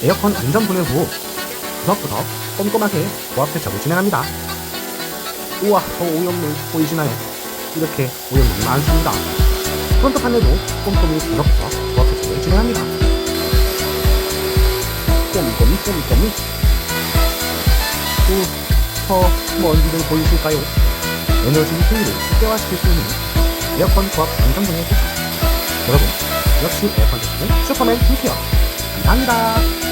에어컨 안전 분해 후 구석구석 꼼꼼하게 고압 세척을 진행합니다. 우와, 저 오염물 보이시나요? 이렇게 오염물이 많습니다. 프론트 판넬도 꼼꼼히 구석구석 고압 세척을 진행합니다. 꼼꼼히 저 먼지들 보이실까요? 에너지 효율을 극대화시킬 수 있는 에어컨 고압 안전 분해 세척. 여러분, 역시 에어컨 제품 슈퍼맨 홈케어 감사합니다.